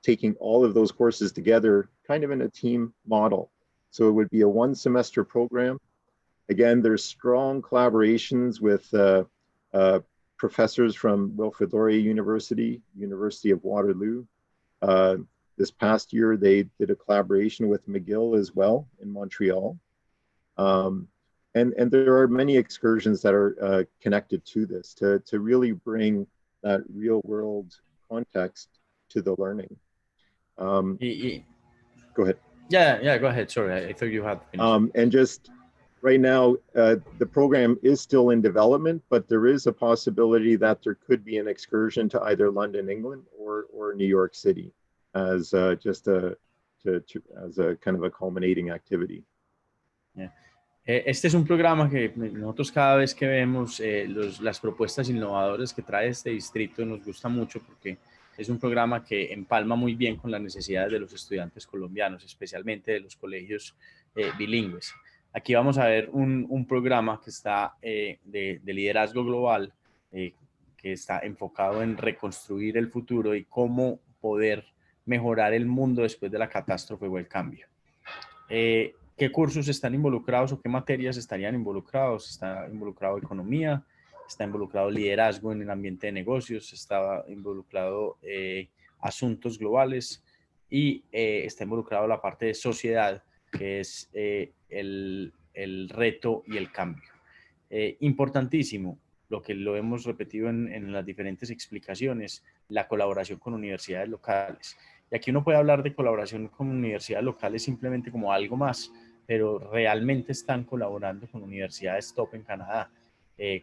taking all of those courses together kind of in a team model. So it would be a 1 semester program. Again, there's strong collaborations with professors from Wilfrid Laurier University, University of Waterloo. This past year, they did a collaboration with McGill as well in Montreal. And there are many excursions that are connected to this to really bring that real world context to the learning. Go ahead. Yeah, go ahead. Sorry, I thought you had finished. And just right now, the program is still in development, but there is a possibility that there could be an excursion to either London, England, or New York City as just as a kind of a culminating activity. Yeah. Este es un programa que nosotros cada vez que vemos las propuestas innovadoras que trae este distrito nos gusta mucho, porque es un programa que empalma muy bien con las necesidades de los estudiantes colombianos, especialmente de los colegios bilingües. Aquí vamos a ver un programa que está de liderazgo global, que está enfocado en reconstruir el futuro y cómo poder mejorar el mundo después de la catástrofe o el cambio. ¿Qué cursos están involucrados o qué materias estarían involucrados? Está involucrado economía, está involucrado liderazgo en el ambiente de negocios, está involucrado asuntos globales y está involucrado la parte de sociedad, que es el reto y el cambio. Importantísimo, lo que lo hemos repetido en las diferentes explicaciones, la colaboración con universidades locales. Y aquí uno puede hablar de colaboración con universidades locales simplemente como algo más, pero realmente están colaborando con universidades top en Canadá,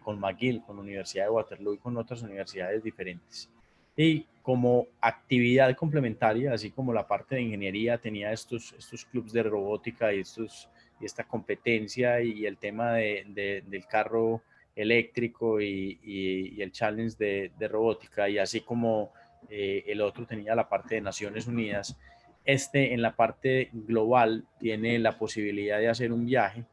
con McGill, con la Universidad de Waterloo y con otras universidades diferentes. Y como actividad complementaria, así como la parte de ingeniería tenía estos clubes de robótica y estos esta competencia y el tema del carro eléctrico y el challenge de robótica, y así como el otro tenía la parte de Naciones Unidas, en la parte global tiene la posibilidad de hacer un viaje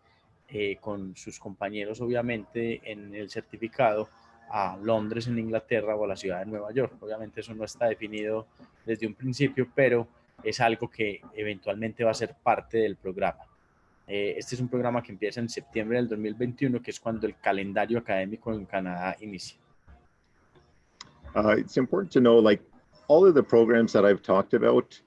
con sus compañeros, obviamente, en el certificado a Londres, en Inglaterra, o a la ciudad de Nueva York. Obviamente eso no está definido desde un principio, pero es algo que eventualmente va a ser parte del programa. Este es un programa que empieza en septiembre del 2021, que es cuando el calendario académico en Canadá inicia. It's important to know, like, all of the programs that I've talked about,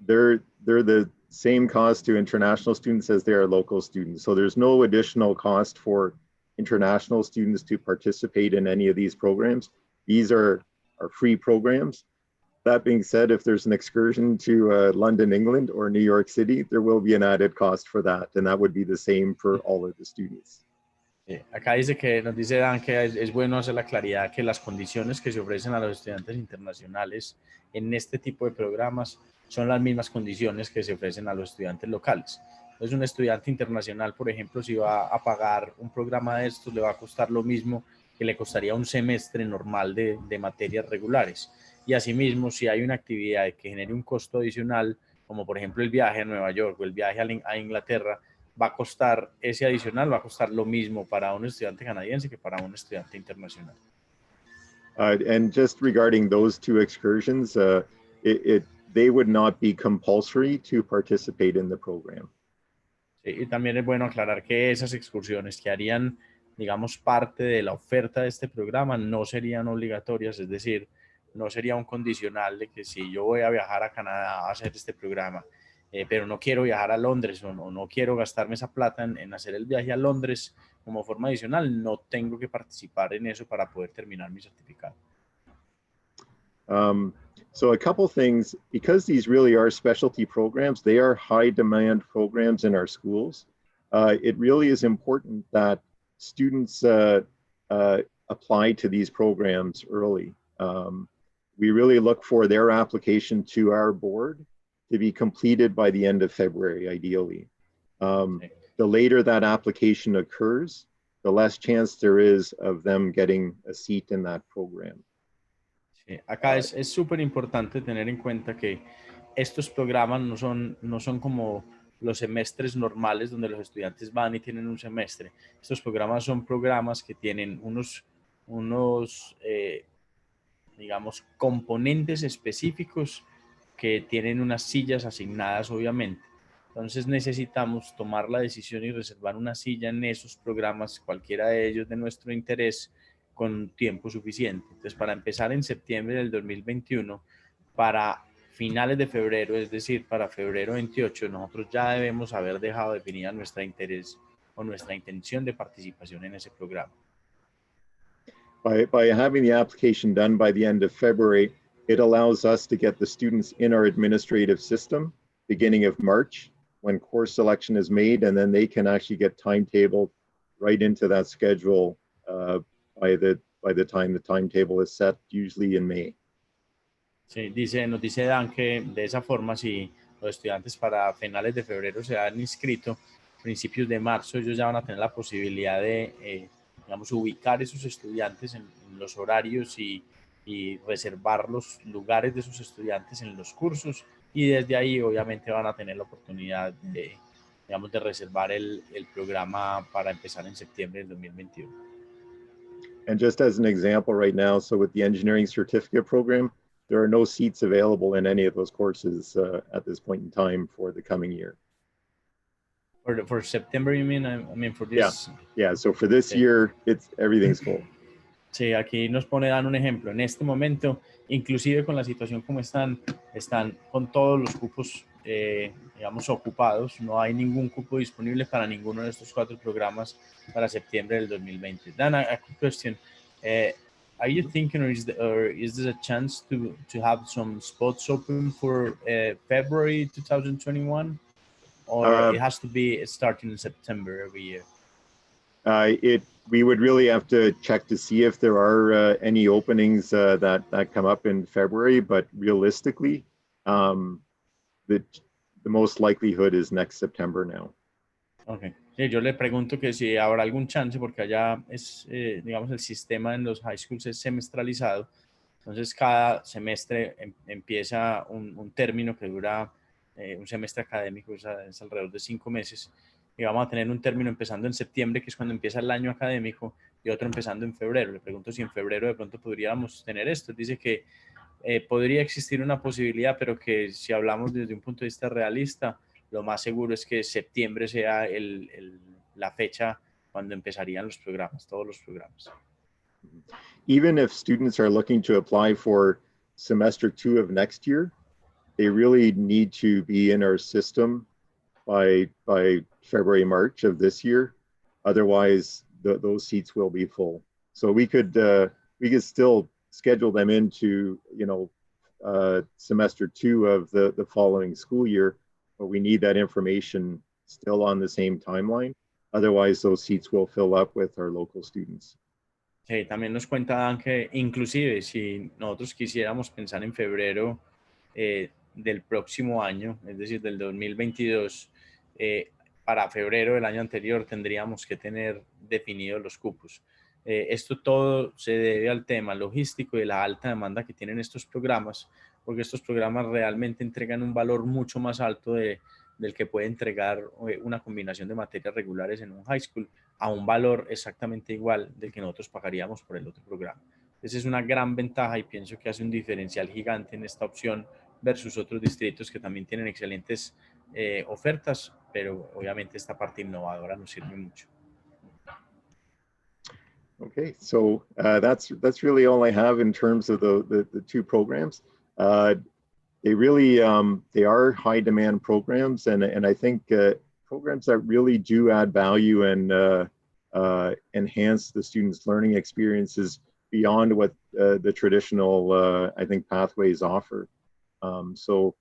they're the same cost to international students as they are local students. So there's no additional cost for international students to participate in any of these programs. These are free programs. That being said, if there's an excursion to London, England, or New York City, there will be an added cost for that, and that would be the same for all of the students. Acá nos dice Dan que es bueno hacer la claridad que las condiciones que se ofrecen a los estudiantes internacionales en este tipo de programas son las mismas condiciones que se ofrecen a los estudiantes locales. Entonces, un estudiante internacional, por ejemplo, si va a pagar un programa de estos, le va a costar lo mismo que le costaría un semestre normal de materias regulares. Y asimismo, si hay una actividad que genere un costo adicional, como por ejemplo el viaje a Nueva York o el viaje a Inglaterra, va a costar ese adicional, va a costar lo mismo para un estudiante canadiense que para un estudiante internacional. And just regarding those two excursions, they would not be compulsory to participate in the program. Sí, y también es bueno aclarar que esas excursiones que harían, digamos, parte de la oferta de este programa no serían obligatorias, es decir, no sería un condicional de que si yo voy a viajar a Canadá a hacer este programa, pero no quiero viajar a Londres o no quiero gastarme esa plata en hacer el viaje a Londres como forma adicional, no tengo que participar en eso para poder terminar mi certificado. So a couple things, because these really are specialty programs, they are high demand programs in our schools. It really is important that students apply to these programs early. We really look for their application to our board to be completed by the end of February, ideally. The later that application occurs, the less chance there is of them getting a seat in that program. Sí, acá es súper importante tener en cuenta que estos programas no son como los semestres normales donde los estudiantes van y tienen un semestre. Estos programas son programas que tienen unos digamos, componentes específicos que tienen unas sillas asignadas, obviamente. Entonces necesitamos tomar la decisión y reservar una silla en esos programas, cualquiera de ellos de nuestro interés, con tiempo suficiente. Entonces, para empezar en septiembre del 2021, para finales de febrero, es decir, para febrero 28, nosotros ya debemos haber dejado definida nuestro interés o nuestra intención de participación en ese programa. By having the application done by the end of February, it allows us to get the students in our administrative system beginning of March when course selection is made, and then they can actually get timetabled right into that schedule by the time the timetable is set, usually in May. Sí, nos dice Dan que de esa forma, si los estudiantes para finales de febrero se han inscrito, principios de marzo ellos ya van a tener la posibilidad de, digamos, ubicar esos estudiantes en los horarios y reservar los lugares de esos estudiantes en los cursos, y desde ahí obviamente van a tener la oportunidad de, digamos, de reservar el programa para empezar en septiembre del 2021. And just as an example right now, so with the engineering certificate program, there are no seats available in any of those courses at this point in time for the coming year. For September, you mean? I mean for this. Yeah. So for this year, everything's full. Sí, aquí nos pone Dan un ejemplo. En este momento, inclusive con la situación como están con todos los cupos, digamos, ocupados. No hay ningún cupo disponible para ninguno de estos 4 programas para septiembre del 2020. Dan, a quick question. Are you thinking, or is there a chance to have some spots open for February 2021? Or it has to be starting in September every year? We would really have to check to see if there are any openings that come up in February, but realistically, the most likelihood is next September now. Ok. Sí, yo le pregunto que si habrá algún chance, porque allá es, digamos, el sistema en los high schools es semestralizado. Entonces, cada semestre empieza un término que dura un semestre académico, es alrededor de 5 meses. Y vamos a tener un término empezando en septiembre, que es cuando empieza el año académico, y otro empezando en febrero. Le pregunto si en febrero de pronto podríamos tener esto. Dice que podría existir una posibilidad, pero que si hablamos desde un punto de vista realista, lo más seguro es que septiembre sea la fecha cuando empezarían los programas, todos los programas. Even if students are looking to apply for semester 2 of next year, they really need to be in our system by February, March of this year. Otherwise, those seats will be full. So we could still schedule them into, semester 2 of the following school year, but we need that information still on the same timeline. Otherwise, those seats will fill up with our local students. Sí, también nos cuenta Dan que inclusive si nosotros quisiéramos pensar en febrero del próximo año, es decir, del 2022, para febrero del año anterior tendríamos que tener definidos los cupos. Esto todo se debe al tema logístico y de la alta demanda que tienen estos programas, porque estos programas realmente entregan un valor mucho más alto del que puede entregar una combinación de materias regulares en un high school a un valor exactamente igual del que nosotros pagaríamos por el otro programa. Esa es una gran ventaja y pienso que hace un diferencial gigante en esta opción versus otros distritos que también tienen excelentes ofertas, pero obviamente esta parte innovadora nos sirve mucho. Okay, so that's really all I have in terms of the two programs. They really they are high demand programs, and I think programs that really do add value and enhance the students' learning experiences beyond what the traditional I think pathways offer. So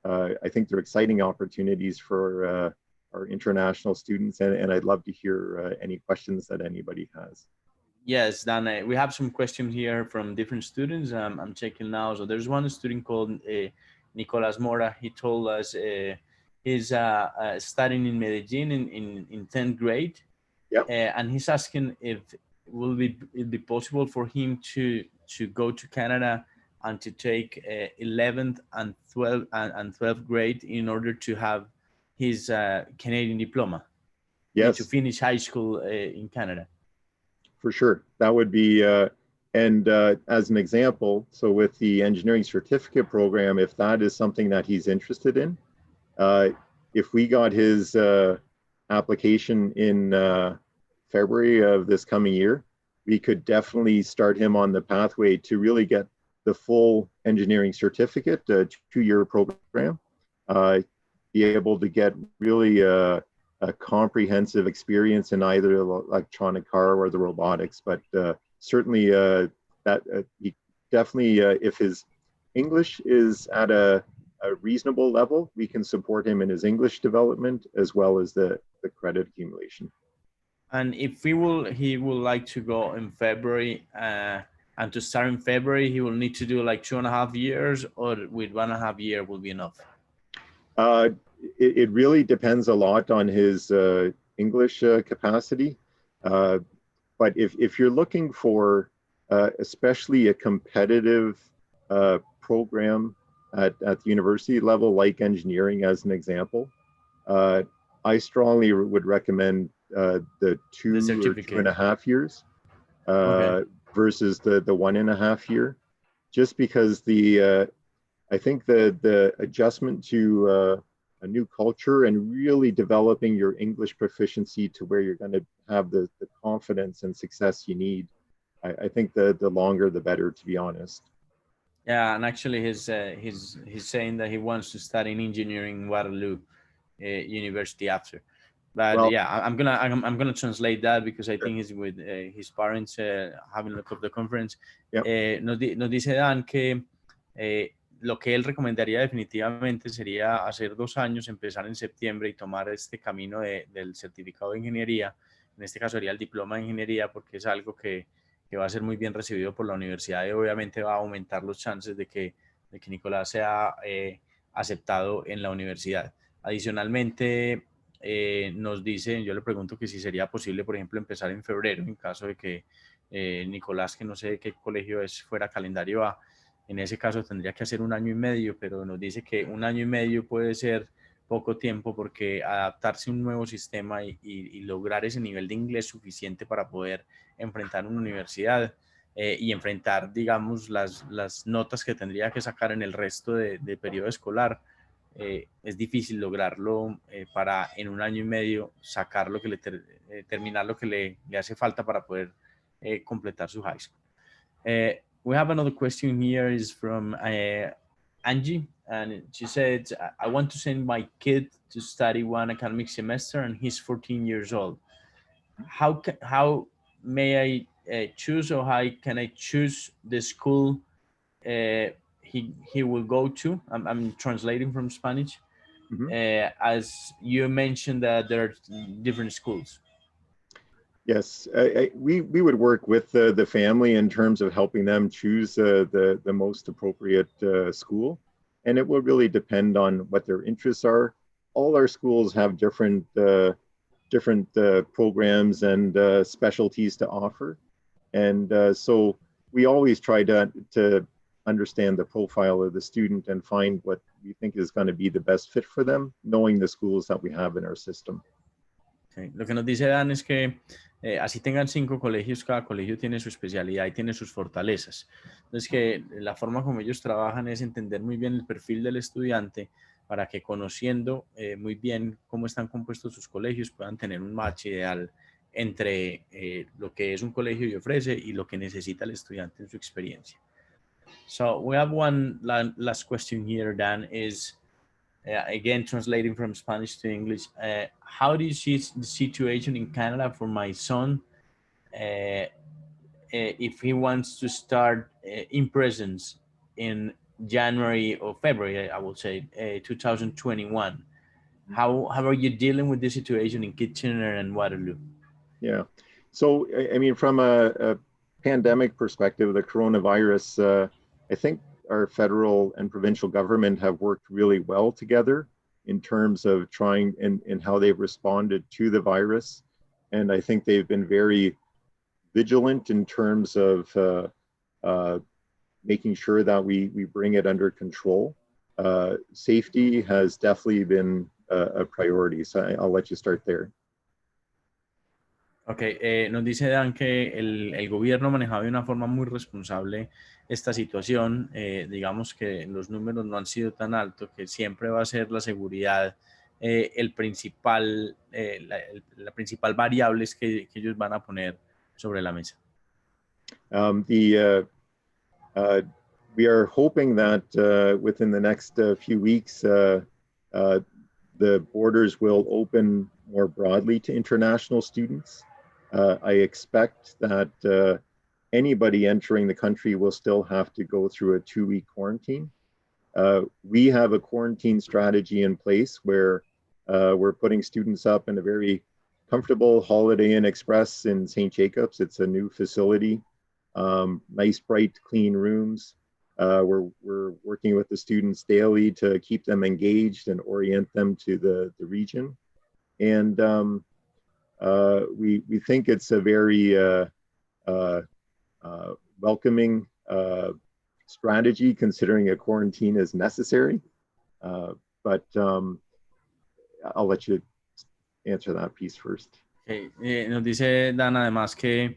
I think they're exciting opportunities for our international students, and I'd love to hear any questions that anybody has. Yes, Dan, we have some questions here from different students. I'm checking now. So there's one student called Nicolas Mora. He told us he's studying in Medellin in 10th grade. Yep. And he's asking if it be possible for him to go to Canada and to take 11th and 12th grade in order to have his Canadian diploma. Yes. To finish high school in Canada. For sure. That would be, as an example, so with the engineering certificate program, if that is something that he's interested in, if we got his application in February of this coming year, we could definitely start him on the pathway to really get the full engineering certificate, a 2-year program, be able to get really a comprehensive experience in either the electronic car or the robotics, but certainly that he definitely, if his English is at a reasonable level, we can support him in his English development as well as the credit accumulation. And if he will like to go in February and to start in February, he will need to do like 2.5 years, or with 1.5 year will be enough? It really depends a lot on his English capacity. But if you're looking for especially a competitive program at the university level, like engineering as an example, I strongly would recommend the 2 or 2.5 years versus the 1.5 year, just because I think the adjustment to a new culture and really developing your English proficiency to where you're going to have the confidence and success you need. I think the longer the better, to be honest. Yeah, and actually he's saying that he wants to study in engineering Waterloo University after. But well, yeah, I'm gonna translate that because I think he's with his parents having a look of the conference. Yep. Nos dice Dan que lo que él recomendaría definitivamente sería hacer 2 años, empezar en septiembre y tomar este camino del certificado de ingeniería. En este caso sería el diploma de ingeniería, porque es algo que va a ser muy bien recibido por la universidad y obviamente va a aumentar los chances de que Nicolás sea aceptado en la universidad. Adicionalmente, nos dice, yo le pregunto que si sería posible, por ejemplo, empezar en febrero, en caso de que Nicolás, que no sé de qué colegio es, fuera calendario A. En ese caso tendría que hacer 1 año y medio, pero nos dice que 1 año y medio puede ser poco tiempo porque adaptarse a un nuevo sistema y lograr ese nivel de inglés suficiente para poder enfrentar una universidad y enfrentar, digamos, las notas que tendría que sacar en el resto de periodo escolar. Es difícil lograrlo para en 1 año y medio sacar lo que terminar lo que le hace falta para poder completar su high school. We have another question here is from Angie, and she said, I want to send my kid to study one academic semester and he's 14 years old. How may I choose, or how can I choose the school he will go to? I'm translating from Spanish. As you mentioned that there are different schools. Yes, we would work with the family in terms of helping them choose the most appropriate school. And it will really depend on what their interests are. All our schools have different programs and specialties to offer. And so we always try to understand the profile of the student and find what we think is going to be the best fit for them, knowing the schools that we have in our system. Okay. Lo que nos dice Dan es que así tengan 5 colegios, cada colegio tiene su especialidad y tiene sus fortalezas. Entonces, que la forma como ellos trabajan es entender muy bien el perfil del estudiante para que conociendo muy bien cómo están compuestos sus colegios puedan tener un match ideal entre lo que es un colegio y ofrece y lo que necesita el estudiante en su experiencia. So we have one last question here, Dan, is again, translating from Spanish to English. How do you see the situation in Canada for my son if he wants to start in presence in January or February, I would say, 2021? How are you dealing with this situation in Kitchener and Waterloo? Yeah, so I mean, from a pandemic perspective, the coronavirus, I think our federal and provincial government have worked really well together in terms of trying and how they've responded to the virus. And I think they've been very vigilant in terms of making sure that we bring it under control. Safety has definitely been a priority. So I'll let you start there. Ok, nos dice Dan que el gobierno ha manejado de una forma muy responsable esta situación. Digamos que los números no han sido tan altos, que siempre va a ser la seguridad la principal variable que ellos van a poner sobre la mesa. We are hoping that within the next few weeks, the borders will open more broadly to international students. I expect that anybody entering the country will still have to go through a 2-week quarantine. We have a quarantine strategy in place where we're putting students up in a very comfortable Holiday Inn Express in St. Jacobs. It's a new facility, nice, bright, clean rooms. We're working with the students daily to keep them engaged and orient them to the region. And we think it's a very welcoming strategy, considering a quarantine is necessary. But I'll let you answer that piece first. Okay. Nos dice Dan además que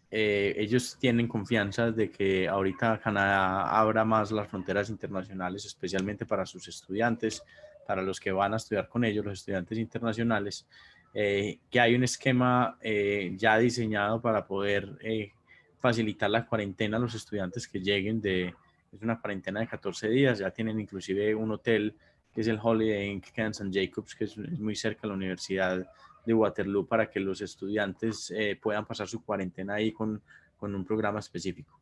ellos tienen confianza de que ahorita Canadá abra más las fronteras internacionales, especialmente para sus estudiantes, para los que van a estudiar con ellos, los estudiantes internacionales. Que hay un esquema ya diseñado para poder facilitar la cuarentena a los estudiantes que lleguen es una cuarentena de 14 días, ya tienen inclusive un hotel que es el Holiday Inn en St. Jacobs, que es muy cerca de la Universidad de Waterloo, para que los estudiantes puedan pasar su cuarentena ahí con un programa específico.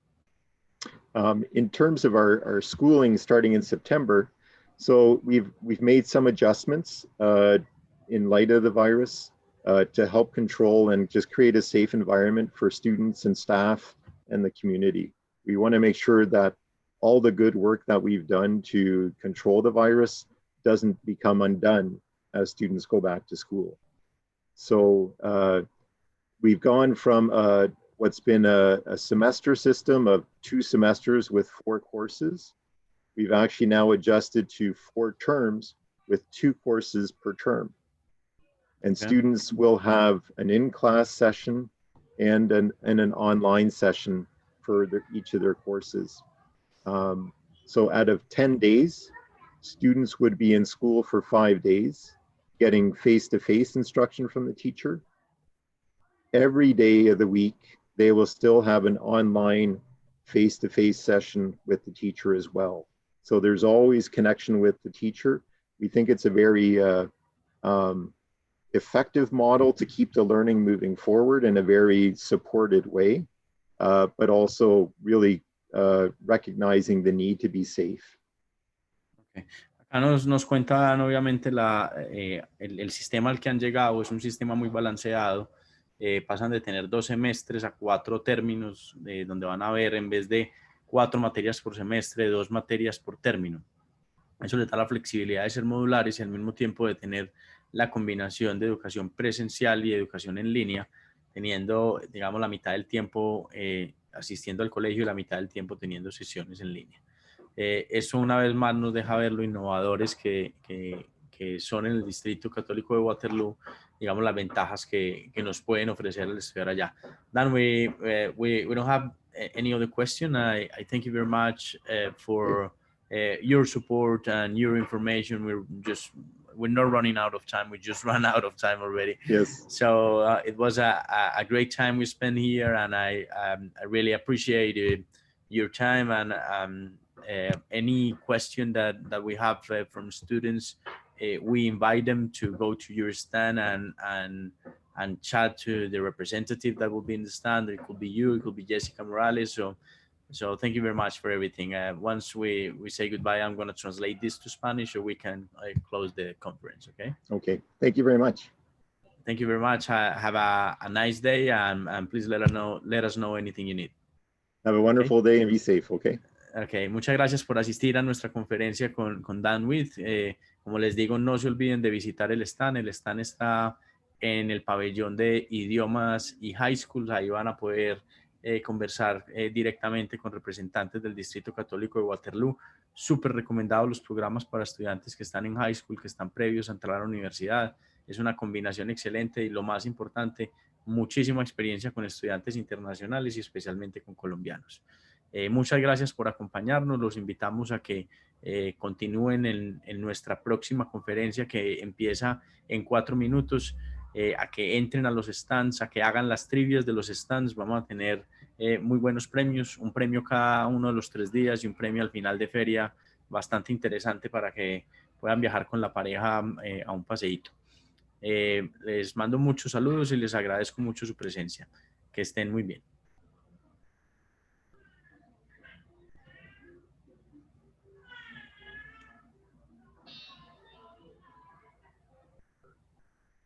In terms of our schooling starting in September, so we've made some adjustments in light of the virus to help control and just create a safe environment for students and staff and the community. We want to make sure that all the good work that we've done to control the virus doesn't become undone as students go back to school. So we've gone from what's been a semester system of 2 semesters with 4 courses. We've actually now adjusted to 4 terms with 2 courses per term. And students will have an in-class session and an online session for each of their courses. So out of 10 days, students would be in school for 5 days, getting face-to-face instruction from the teacher. Every day of the week, they will still have an online face-to-face session with the teacher as well. So there's always connection with the teacher. We think it's a very effective model to keep the learning moving forward in a very supported way, but also really recognizing the need to be safe. Okay. Acá nos cuentan obviamente el sistema al que han llegado es un sistema muy balanceado. Pasan de tener 2 semestres a 4 términos, donde van a ver en vez de 4 materias por semestre, 2 materias por término. Eso les da la flexibilidad de ser modulares y al mismo tiempo de tener la combinación de educación presencial y educación en línea, teniendo, digamos, la mitad del tiempo asistiendo al colegio y la mitad del tiempo teniendo sesiones en línea. Eso una vez más nos deja ver lo innovadores que son en el Distrito Católico de Waterloo, digamos, las ventajas que nos pueden ofrecer al estudiar allá. Dan, we don't have any other question. I thank you very much for your support and your information. We're not running out of time. We just ran out of time already. Yes. So it was a great time we spent here, and I really appreciate your time. And any question that we have from students, we invite them to go to your stand and chat to the representative that will be in the stand. It could be you, it could be Jessica Morales. So thank you very much for everything. Once we say goodbye, I'm going to translate this to Spanish so we can close the conference, okay? Okay, thank you very much. Thank you very much. Have a nice day, and please let us know anything you need. Have a wonderful day and be safe, okay? Okay, muchas gracias por asistir a nuestra conferencia con Dan With. Como les digo, no se olviden de visitar el stand. El stand está en el pabellón de idiomas y high schools. Ahí van a poder conversar directamente con representantes del Distrito Católico de Waterloo. Súper recomendados los programas para estudiantes que están en high school, que están previos a entrar a la universidad. Es una combinación excelente y lo más importante, muchísima experiencia con estudiantes internacionales y especialmente con colombianos. Muchas gracias por acompañarnos. Los invitamos a que continúen en nuestra próxima conferencia que empieza en 4 minutos, a que entren a los stands, a que hagan las trivias de los stands. Vamos a tener muy buenos premios, un premio cada uno de los 3 días y un premio al final de feria bastante interesante para que puedan viajar con la pareja a un paseíto. Les mando muchos saludos y les agradezco mucho su presencia. Que estén muy bien.